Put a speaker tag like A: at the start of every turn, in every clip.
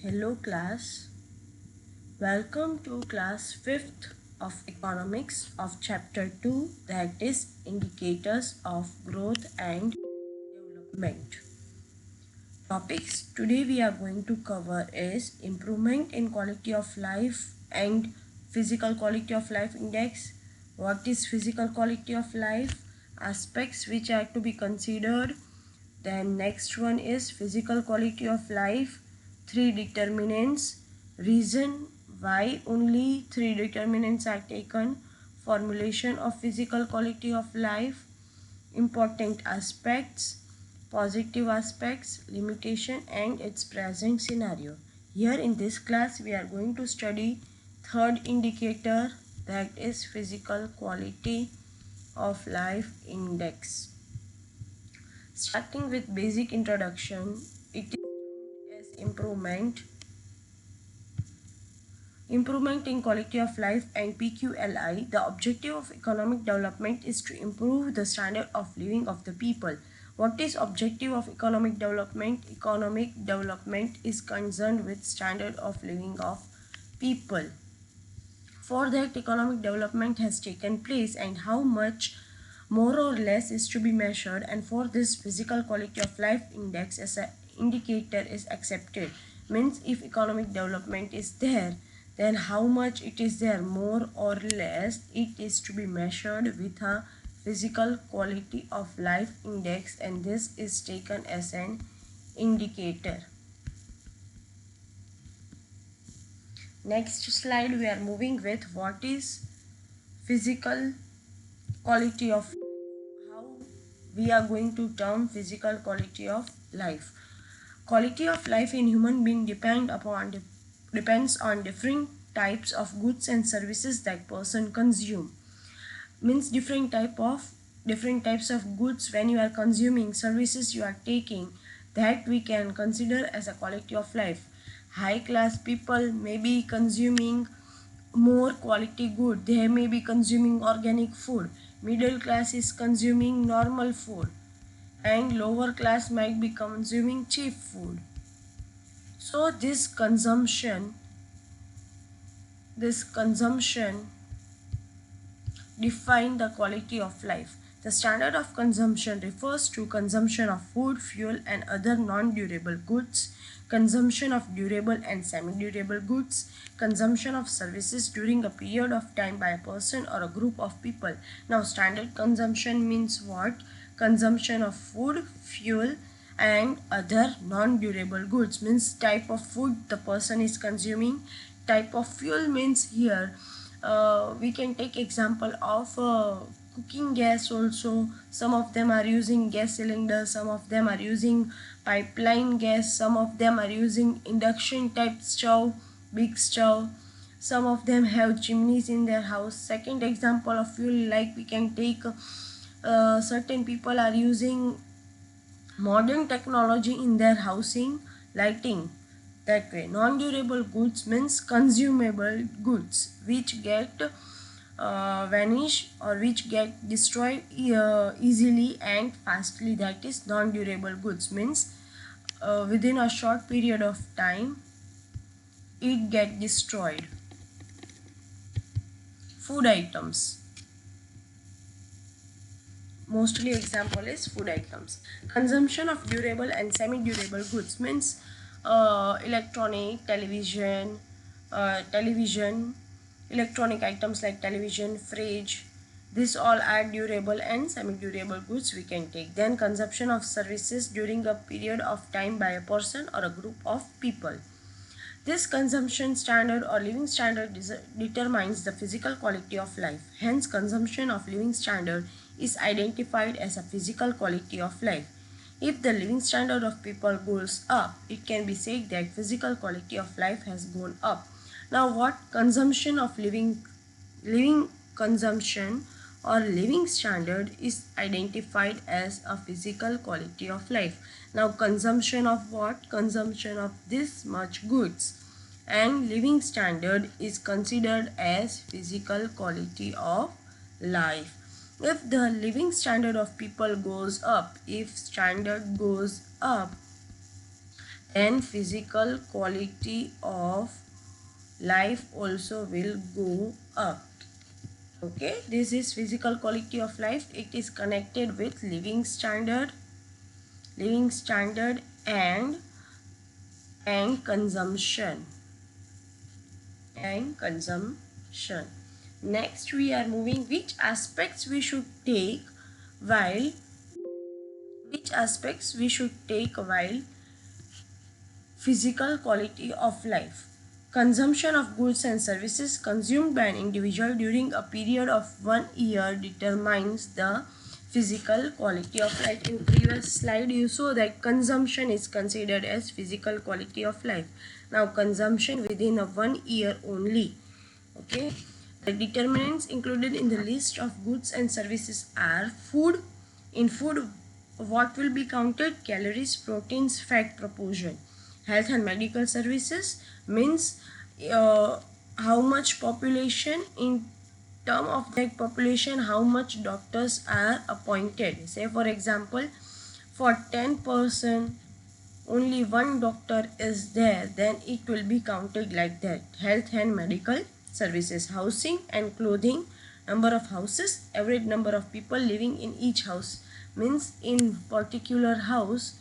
A: Hello class, welcome to class 5th of economics of chapter 2, that is indicators of growth and development. Topics today we are going to cover is improvement in quality of life and physical quality of life index. What is physical quality of life? Aspects which are to be considered. Then next one is physical quality of life, 3 determinants, reason why only 3 determinants are taken, formulation of physical quality of life, important aspects, positive aspects, limitation and its present scenario. Here in this class we are going to study third indicator, that is physical quality of life index. Starting with basic introduction, it is termed as improvement. Improvement in quality of life and PQLI. The objective of economic development is to improve the standard of living of the people. What is objective of economic development? Economic development is concerned with standard of living of people. For that, economic development has taken place and how much more or less is to be measured, and for this physical quality of life index as an indicator is accepted. Means if economic development is there, then how much it is there, more or less, it is to be measured with a physical quality of life index, and this is taken as an indicator. Next slide we are moving with what is physical quality of, how we are going to term physical quality of life. Quality of life in human being depends on different types of goods and services that person consume. Means different types of goods when you are consuming, services you are taking, that we can consider as a quality of life. High class people may be consuming more quality good, they may be consuming organic food. Middle class is consuming normal food and lower class might be consuming cheap food. So this consumption define the quality of life. The standard of consumption refers to consumption of food, fuel and other non-durable goods, consumption of durable and semi-durable goods, consumption of services during a period of time by a person or a group of people. Now standard consumption means what? Consumption of food, fuel and other non-durable goods, means type of food the person is consuming. Type of fuel means here we can take example of cooking gas also. Some of them are using gas cylinders, some of them are using pipeline gas, some of them are using induction type stove, big stove, some of them have chimneys in their house. Second example of fuel, like we can take certain people are using modern technology in their housing, lighting. That way, non-durable goods means consumable goods which get vanish or which get destroyed easily and fastly. That is non-durable goods, means within a short period of time it get destroyed. Food items, mostly example is food items. Consumption of durable and semi-durable goods means electronic, television, electronic items like television, fridge, these all are durable and semi-durable goods we can take. Then consumption of services during a period of time by a person or a group of people. This consumption standard or living standard determines the physical quality of life. Hence, consumption of living standard is identified as a physical quality of life. If the living standard of people goes up, it can be said that physical quality of life has gone up. Now, what consumption of living consumption or living standard is identified as a physical quality of life. Now consumption of what? Consumption of this much goods, and living standard is considered as physical quality of life. If the living standard of people goes up, if standard goes up, then physical quality of life also will go up. Okay, this is physical quality of life. It is connected with living standard and consumption and consumption. Next we are moving which aspects we should take while physical quality of life. Consumption of goods and services consumed by an individual during a period of 1 year determines the physical quality of life. In previous slide you saw that consumption is considered as physical quality of life. Now consumption within a 1 year only. Okay, the determinants included in the list of goods and services are food. In food, what will be counted? Calories, proteins, fat proportion. Health and medical services means how much population, in term of that population, how much doctors are appointed. Say for example, for 10% only one doctor is there, then it will be counted like that. Health and medical services. Housing and clothing, number of houses, average number of people living in each house, means in particular house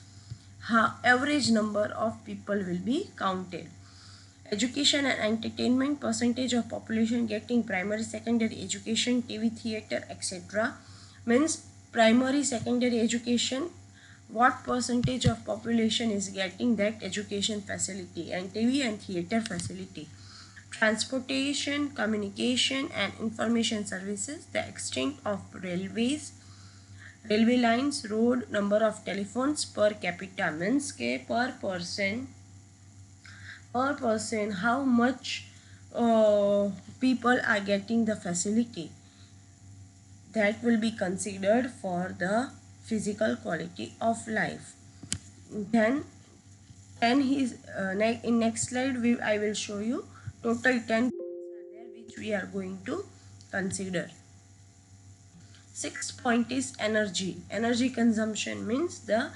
A: average number of people will be counted. Education and entertainment, percentage of population getting primary secondary education, TV theater, etc. means primary secondary education, what percentage of population is getting that education facility, and TV and theater facility. Transportation, communication and information services, the extent of railway lines, road, number of telephones per capita, means ke per person how much people are getting the facility, that will be considered for the physical quality of life. Then in next slide I will show you total 10 points are there which we are going to consider. Sixth point is energy consumption, means the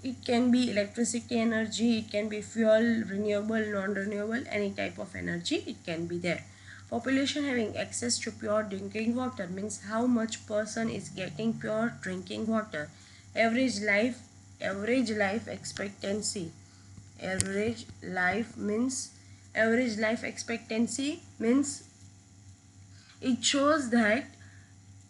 A: it can be electricity energy, it can be fuel, renewable, non-renewable, any type of energy it can be there. Population having access to pure drinking water, means how much person is getting pure drinking water. Average life expectancy, average life expectancy means it shows that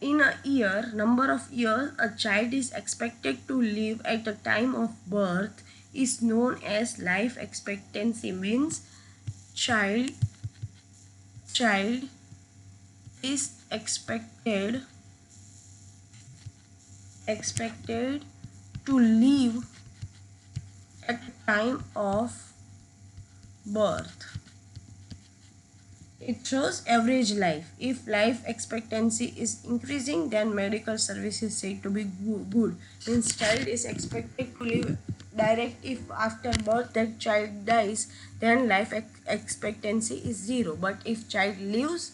A: in a year, number of years a child is expected to live at the time of birth is known as life expectancy, means child is expected to live at the time of birth. It shows average life. If life expectancy is increasing, then medical service is said to be good. Means child is expected to live direct. If after birth that child dies, then life expectancy is 0. But if child lives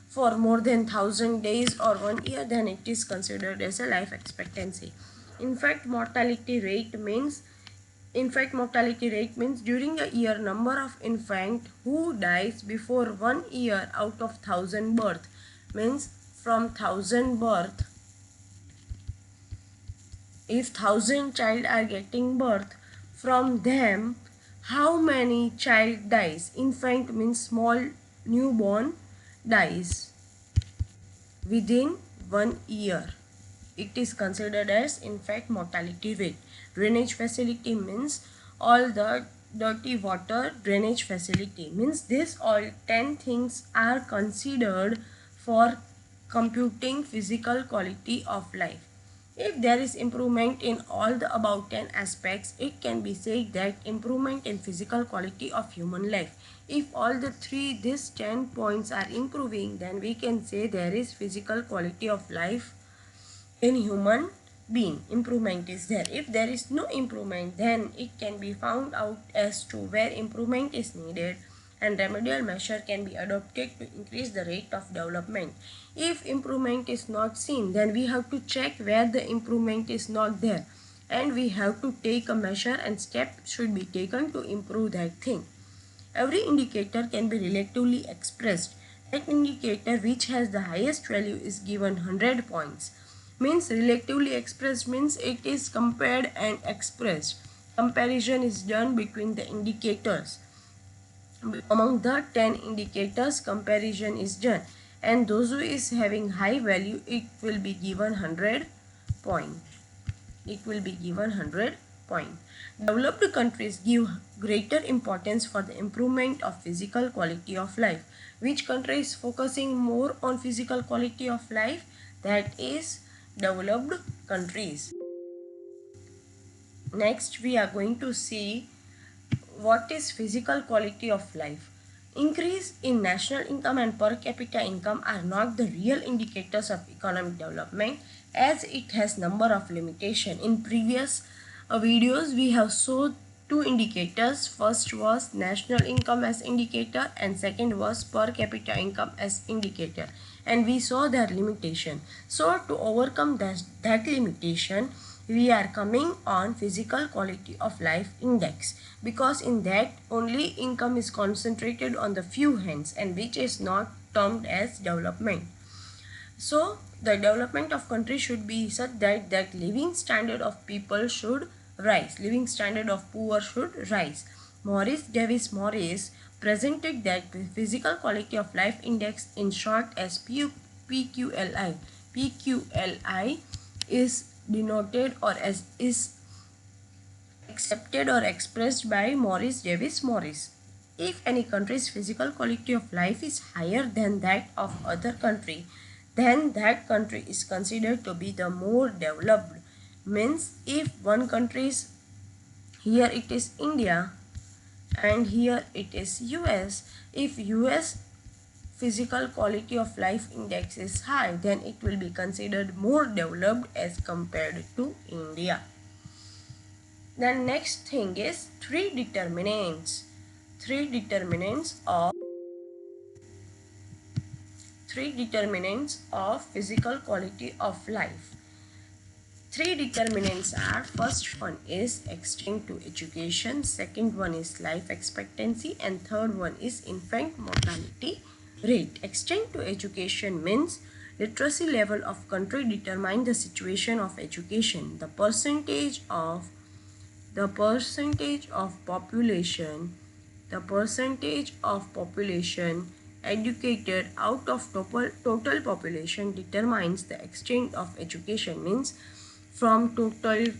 A: for more than 1000 days or 1 year, then it is considered as a life expectancy. Infant mortality rate means during a year number of infant who dies before 1 year out of 1000 birth, means from 1000 birth, if 1000 child are getting birth, from them how many child dies? Infant means small newborn dies within 1 year. It is considered as infant mortality rate. Drainage facility means all the dirty water drainage facility, means this all 10 things are considered for computing physical quality of life. If there is improvement in all the above 10 aspects, it can be said that improvement in physical quality of human life. If all these 10 points are improving, then we can say there is physical quality of life in human being. Improvement is there. If there is no improvement, then it can be found out as to where improvement is needed, and remedial measure can be adopted to increase the rate of development. If improvement is not seen, then we have to check where the improvement is not there. and we have to take a measure and step should be taken to improve that thing. Every indicator can be relatively expressed. That indicator which has the highest value is given 100 points. Means relatively expressed means it is compared and expressed. Comparison is done between the indicators. Among the 10 indicators, comparison is done, and those who is having high value, it will be given 100 point. It will be given 100 point. Developed countries give greater importance for the improvement of physical quality of life. Which country is focusing more on physical quality of life? That is developed countries. Next, we are going to see what is physical quality of life. Increase in national income and per capita income are not the real indicators of economic development, as it has number of limitation. In previous videos we have showed two indicators. First was national income as indicator and second was per capita income as indicator, and we saw their limitation. So to overcome that limitation, we are coming on physical quality of life index, because in that only income is concentrated on the few hands and which is not termed as development. So the development of country should be such that living standard of people should rise, living standard of poor should rise. Morris Davis Morris presented that physical quality of life index, in short as PQLI. PQLI is denoted or as is accepted or expressed by Morris Davis Morris. If any country's physical quality of life is higher than that of other country, then that country is considered to be the more developed. Means if one country is, here it is India and here it is US, if US physical quality of life index is high, then it will be considered more developed as compared to India. The next thing is three determinants. Three determinants of physical quality of life. Three determinants are: first one is extent to education, second one is life expectancy, and third one is infant mortality rate. Extent to education means literacy level of country determine the situation of education. The percentage of population educated out of total population determines the extent of education. Means from total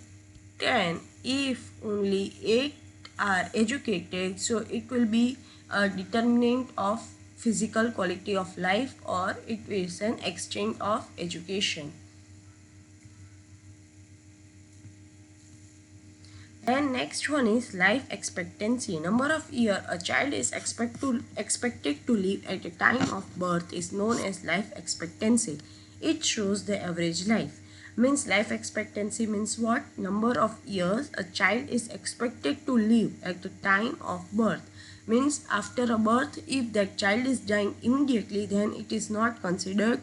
A: 10, if only 8 are educated, so it will be a determinant of physical quality of life, or it is an extent of education. And next one is life expectancy. Number of years a child is expected to live at the time of birth is known as life expectancy. It shows the average life. Means life expectancy means what? Number of years a child is expected to live at the time of birth. Means after a birth, if that child is dying immediately, then it is not considered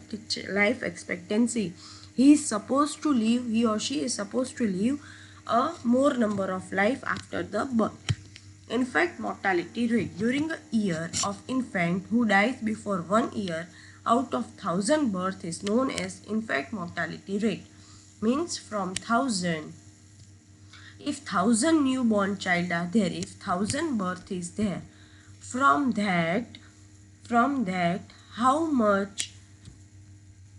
A: life expectancy. He or she is supposed to live a more number of life after the birth. Infant mortality rate. During a year of infant who dies before 1 year out of 1000 birth is known as infant mortality rate. Means from 1000, if 1000 newborn child are there, if 1000 birth is there, from that how much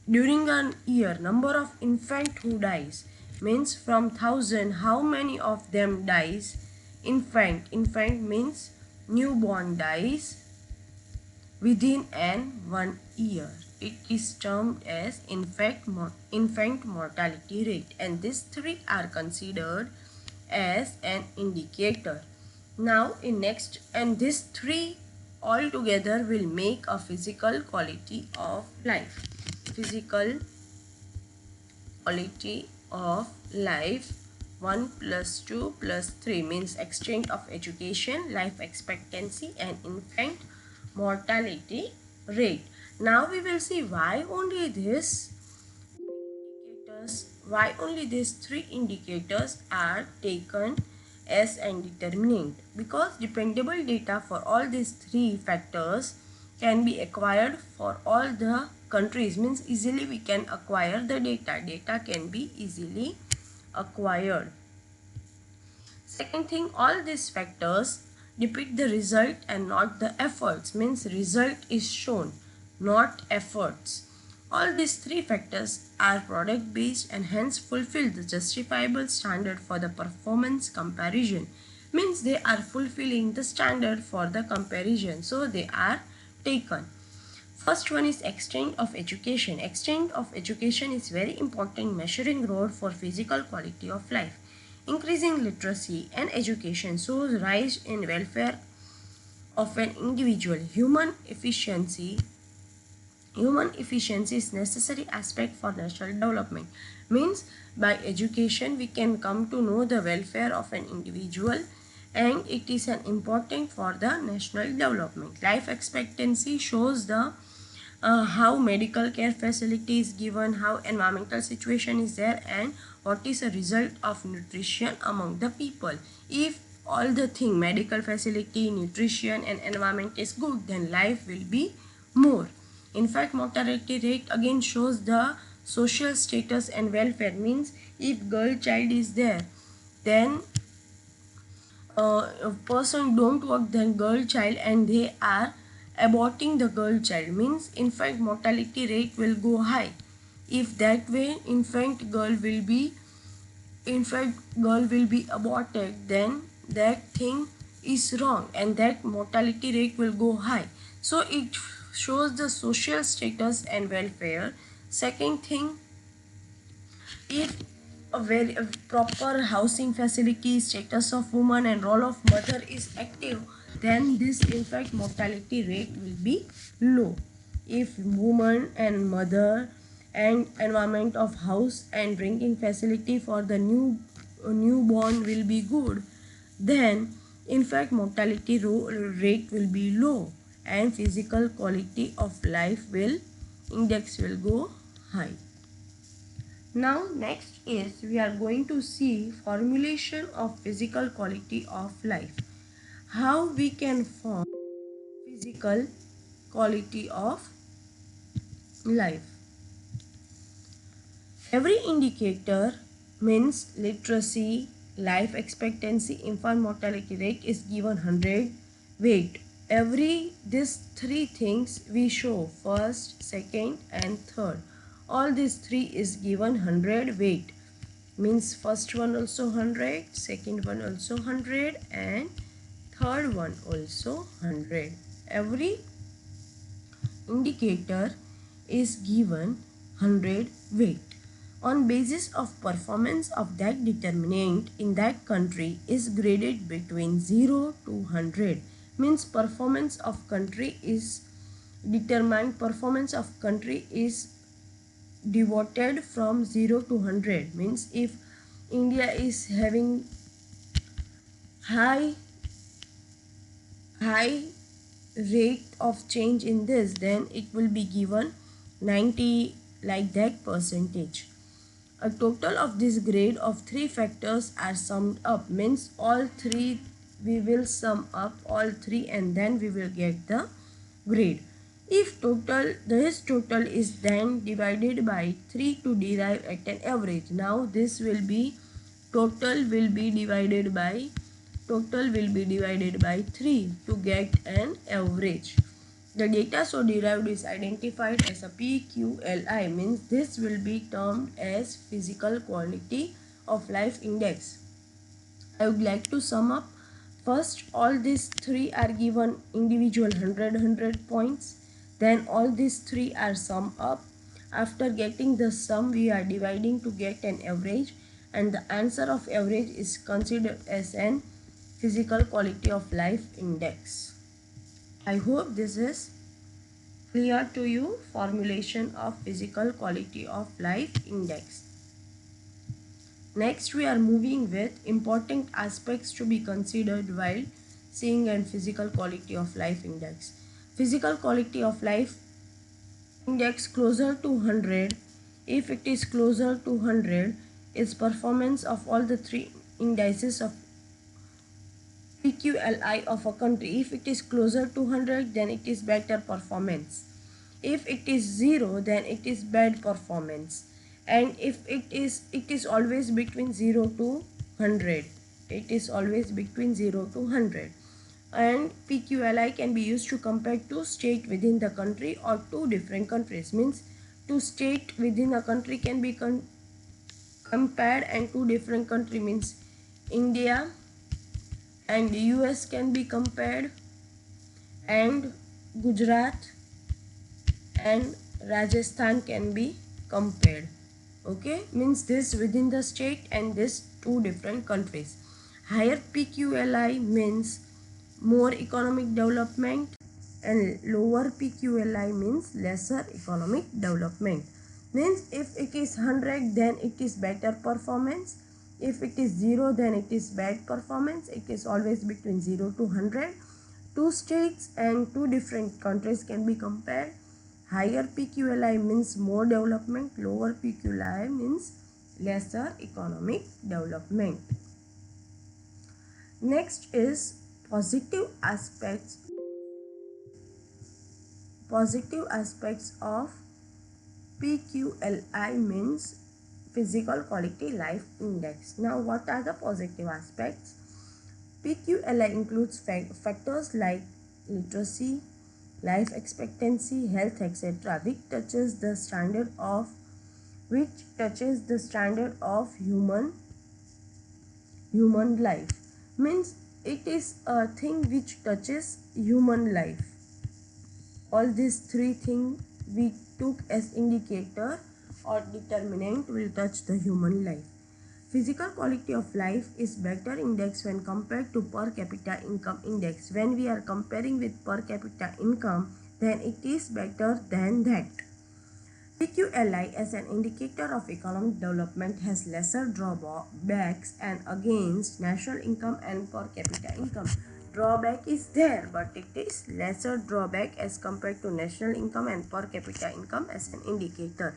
A: during an year number of infant who dies, means from 1000 how many of them dies? Infant means newborn dies within 1 year. It is termed as infant mortality rate, and these three are considered as an indicator. Now in next, and these three all together will make a physical quality of life. Physical quality of life 1 plus 2 plus 3 means extent of education, life expectancy, and infant mortality rate. Now we will see why only these indicators why only these three indicators are taken as an determinant? Because dependable data for all these three factors can be acquired for all the countries, means easily we can acquire the data can be easily acquired. Second thing, all these factors depict the result and not the efforts, means result is shown, not efforts. All these three factors are product based and hence fulfill the justifiable standard for the performance comparison, means they are fulfilling the standard for the comparison, so they are taken. First one is extent of education. Extent of education is very important measuring rod for physical quality of life. Increasing literacy and education shows rise in welfare of an individual. Human efficiency is necessary aspect for national development. Means by education we can come to know the welfare of an individual and it is an important for the national development. Life expectancy shows the how medical care facility is given, how environmental situation is there, and what is the result of nutrition among the people. If all the thing medical facility, nutrition and environment is good, then life will be more. In fact, mortality rate again shows the social status and welfare, means if girl child is there, then a person don't work then girl child and they are aborting the girl child, means infant mortality rate will go high. If that way infant girl will be aborted, then that thing is wrong and that mortality rate will go high. So it shows the social status and welfare. Second thing, if a proper housing facility, status of woman and role of mother is active, then this infant mortality rate will be low. If woman and mother and environment of house and drinking facility for the newborn will be good, then infant mortality rate will be low and physical quality of life will index will go high. Now next is we are going to see formulation of physical quality of life. How we can form physical quality of life. Every indicator means literacy, life expectancy, infant mortality rate is given 100 weight. These three things we show first, second and third. All these three is given 100 weight, means first one also 100, second one also 100 and third one also 100. Every indicator is given 100 weight. On basis of performance of that determinant in that country is graded between 0 to 100, means performance of country is determined, performance of country is devoted from 0 to 100, means if India is having high rate of change in this, then it will be given 90 like that percentage. A total of this grade of three factors are summed up, means all three we will sum up all three and then we will get the grade. If this total is then divided by 3 to derive at an average. Now this will be total will be divided by 3 to get an average. The data so derived is identified as a PQLI, means this will be termed as physical quality of life index. I would like to sum up. First, all these three are given individual 100 points. Then all these three are summed up. After getting the sum, we are dividing to get an average, and the answer of average is considered as an physical quality of life index. I hope this is clear to you. Formulation of physical quality of life index. Next, we are moving with important aspects to be considered while seeing and physical quality of life index. Physical quality of life index closer to 100 If it is closer to 100, its performance of all the three indices of PQLI of a country. If it is closer to 100, then it is better performance. If it is 0, then it is bad performance. And if it is always between 0 to 100. It is always between 0 to 100. And PQLI can be used to compare two states within the country or two different countries. Means two states within a country can be compared, and two different country means India and US can be compared, and Gujarat and Rajasthan can be compared. Okay, means this within the state and this two different countries. Higher PQLI means more economic development, and lower PQLI means lesser economic development. Means if it is 100, then it is better performance. If it is 0, then it is bad performance. It is always between 0 to 100. Two states and two different countries can be compared. Higher PQLI means more development, lower PQLI means lesser economic development. Next is positive aspects. Positive aspects of PQLI means physical quality life index. Now what are the positive aspects? PQLI includes factors like literacy, life expectancy, health, etc., which touches the standard of human life. Means it is a thing which touches human life. All these three things we took as indicator or determinant will touch the human life. Physical quality of life is better index when compared to per capita income index. When we are comparing with per capita income, then it is better than that. PQLI as an indicator of economic development has lesser drawbacks and against national income and per capita income. Drawback is there, but it is lesser drawback as compared to national income and per capita income as an indicator.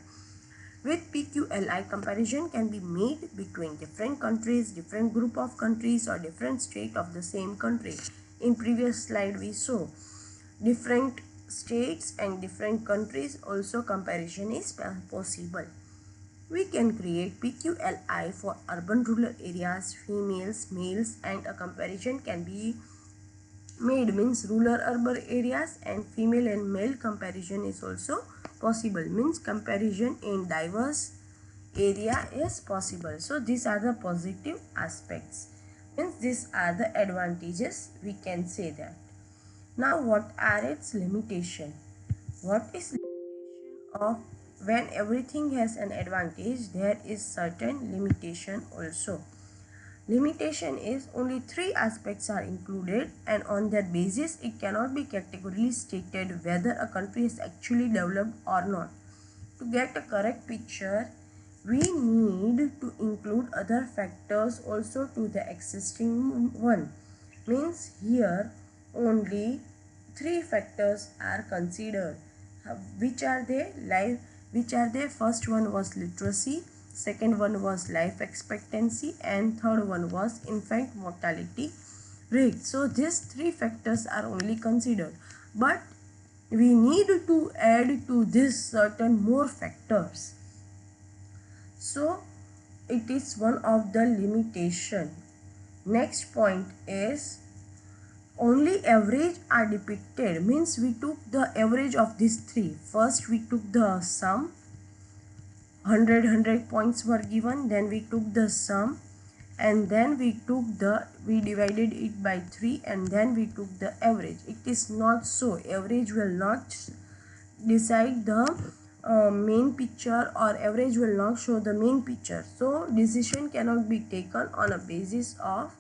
A: With PQLI, comparison can be made between different countries, different group of countries, or different state of the same country. In previous slide we saw different states and different countries, also comparison is possible. We can create PQLI for urban rural areas, females, males, and a comparison can be made, means rural urban areas, and female and male comparison is also possible, means comparison in diverse area is possible. So these are the positive aspects, means these are the advantages, we can say that. Now what are its limitation? What is limitation of when everything has an advantage, there is certain limitation also. Limitation is only three aspects are included, and on that basis it cannot be categorically stated whether a country is actually developed or not. To get a correct picture, we need to include other factors also to the existing one. Means here only three factors are considered. Which are they? First one was literacy, second one was life expectancy, and third one was infant mortality rate. So these three factors are only considered, but we need to add to this certain more factors. So it is one of the limitation. Next point is only average are depicted, means we took the average of these three. First we took the sum, 100 points were given, then we took the sum, and then we divided it by 3, and then we took the average. It is not so. Average will not decide the main picture, or average will not show the main picture. So decision cannot be taken on a basis of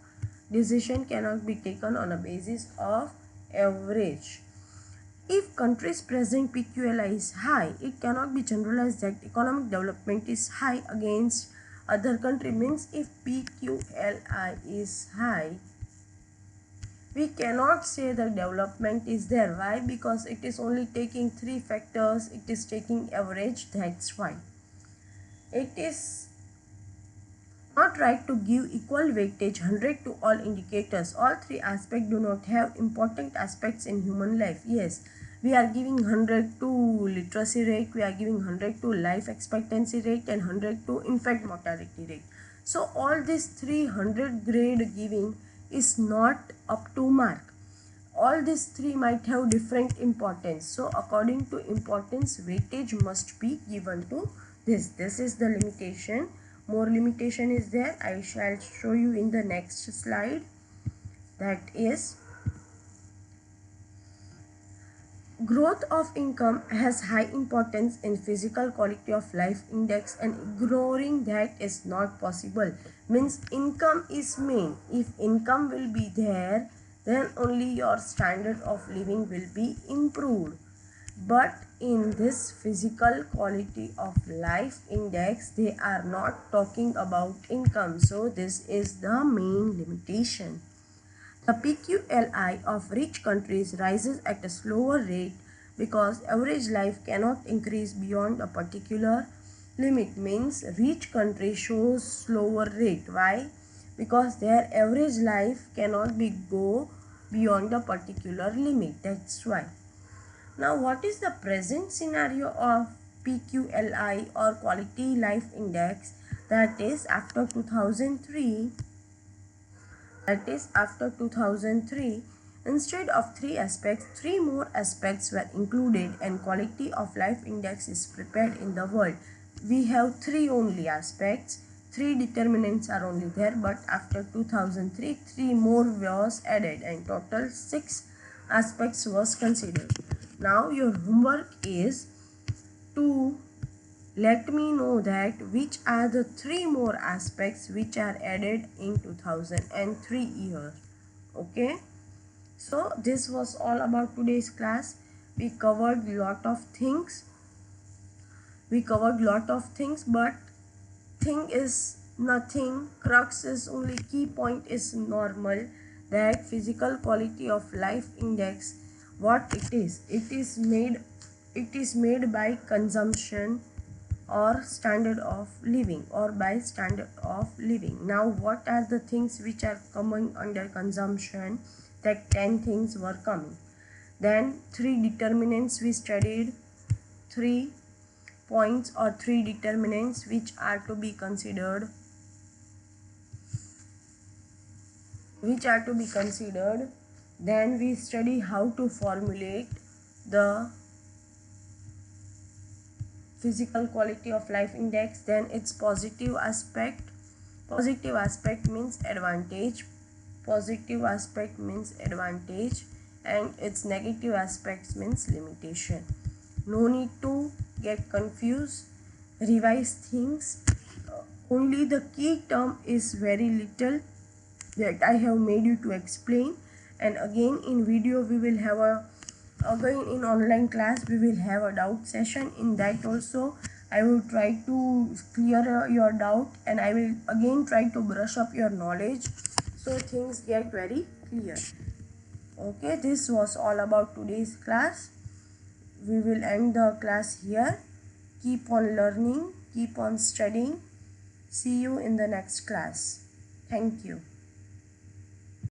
A: average. If countries present PQLI is high, it cannot be generalized that economic development is high against other country. Means if PQLI is high, we cannot say the development is there. Why? Because it is only taking three factors, it is taking average, that's why. It is not right to give equal weightage 100 to all indicators. All three aspects do not have important aspects in human life. Yes, we are giving 100 to literacy rate, we are giving 100 to life expectancy rate and 100 to infant mortality rate. So all this 300 grade giving is not up to mark. All these three might have different importance. So according to importance, weightage must be given to this. This is the limitation. More limitation is there. I shall show you in the next slide. That is, growth of income has high importance in physical quality of life index, and ignoring that is not possible. Means income is main. If income will be there, then only your standard of living will be improved. But in this physical quality of life index, they are not talking about income. So this is the main limitation. The PQLI of rich countries rises at a slower rate because average life cannot increase beyond a particular limit. Means rich country shows slower rate. Why? Because their average life cannot be go beyond a particular limit. That's why. Now, what is the present scenario of PQLI or Quality Life Index? That is after 2003. Instead of three aspects, three more aspects were included, and Quality of Life Index is prepared in the world. We have three only aspects. Three determinants are only there, but after 2003, three more was added, and total 6 aspects was considered. Now your homework is to let me know that which are the three more aspects which are added in 2003 year. Okay, so this was all about today's class. We covered lot of things. But thing is nothing. Crux is only, key point is normal, that physical quality of life index, what it is made by consumption or standard of living, or by standard of living. Now what are the things which are coming under consumption? That 10 things were coming. Then 3 determinants we studied, 3 points or 3 determinants which are to be considered, then we study how to formulate the physical quality of life index. Then its positive aspect means advantage, and its negative aspects means limitation. No need to get confused, revise things. Only the key term is very little that I have made you to explain, and again in video we will have again in online class we will have a doubt session. In that also I will try to clear your doubt, and I will again try to brush up your knowledge so things get very clear. Okay, this was all about today's class. We will end the class here. Keep on learning, keep on studying. See you in the next class. Thank you.